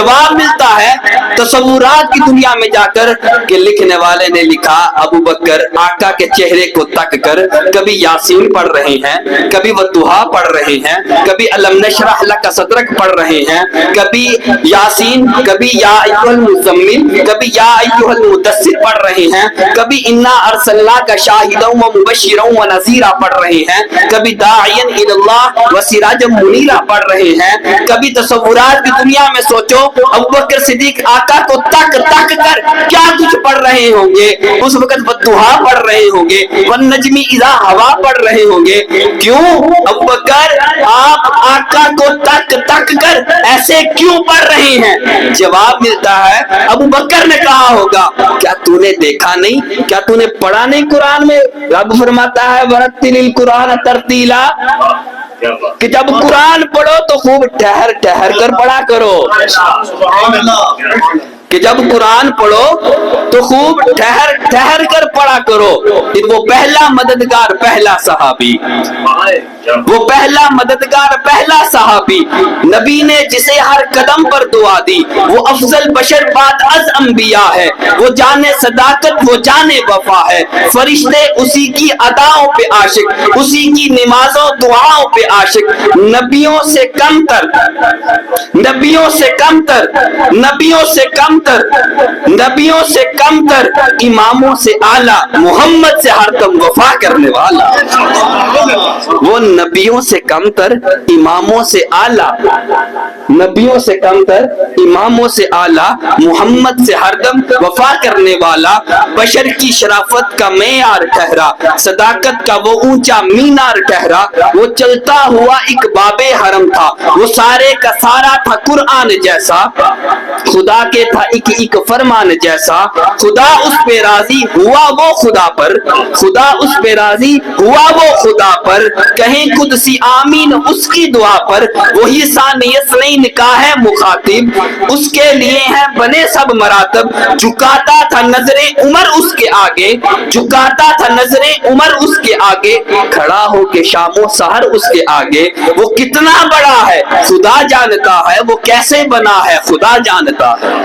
जवाब मिलता है तसव्वुरात की दुनिया में जाकर कि लिखने वाले ने लिखा अबू बकर आका के चेहरे को तक कर कभी यासीन पढ़ रहे हैं, कभी वद्दुहा पढ़ रहे हैं, कभी अलम नशरह लका सदरक पढ़ रहे हैं, कभी यासीन, कभी या अय्युहल मुज़म्मिल, कभी या अय्युहल मुदस्सिर पढ़ रहे हैं, कभी इन्ना अरसलनाका शाहिदन व मुबश्शिरन व नज़ीरा पढ़ रहे हैं, कभी दाइयन इलल्लाह व सिराजन मुनीरा पढ़ रहे हैं। कभी तसव्वुरात की दुनिया में सोचो अबू बकर सिद्दीक आका को तक तक कर क्या कुछ पढ़ रहे होंगे। उस वक्त बद्दुहा पढ़ रहे होंगे, वन नजमी इज़ा हवा पढ़ रहे होंगे। क्यों अबू बकर आप आका को तक तक कर ऐसे क्यों पढ़ रहे हैं? जवाब मिलता है अबू बकर ने कहा होगा क्या तूने देखा नहीं, क्या तूने पढ़ा नहीं कुरान में? रब फरमाता है वरत्तिलिल कुरान तरतीला, कि जब कुरान पढ़ो तो खूब ठहर ठहर कर पढ़ा करो, कि जब कुरान पढ़ो तो खूब ठहर ठहर कर पढ़ा करो। वो पहला मददगार पहला सहाबी, वो पहला मददगार पहला सहाबी, नबी ने जिसे हर कदम पर दुआ दी, वो अफजल बशर बाद अज अंबिया है, वो जाने सदाकत वो जाने वफा है। फरिश्ते उसी की अदाओं पे आशिक, उसी की नमाजों दुआओं पे आशिक। नबियों से कमतर, नबियों से कमतर, नबियों से कमतर, नबियों से कमतर, इमामों से आला, मोहम्मद से हरदम वफा करने वाला। वो नबियों से कमतर, इमामों से आला, नबियों से कमतर, इमामों से आला, मोहम्मद से हरदम वफा करने वाला। बशर की शराफत का मेयार ठहरा, सदाकत का वो ऊंचा मीनार ठहरा। वो चलता हुआ एक बाबे हरम था, वो सारे का सारा था कुरान जैसा, खुदा के था एक फरमान जैसा। खुदा उस पे राजी हुआ वो खुदा पर, खुदा उस पे राजी हुआ वो खुदा पर। कहें कुदसी आमीन उसकी दुआ पर। वही सानियस्नैन का है मुखातिब, उसके लिए है बने सब मरातब। झुकाता था नजरे उमर उसके आगे, झुकाता था नजरे उमर उसके आगे। खड़ा हो के शामो सहर उसके आगे। वो कितना बड़ा है खुदा जानता है, वो कैसे बना है खुदा जानता है।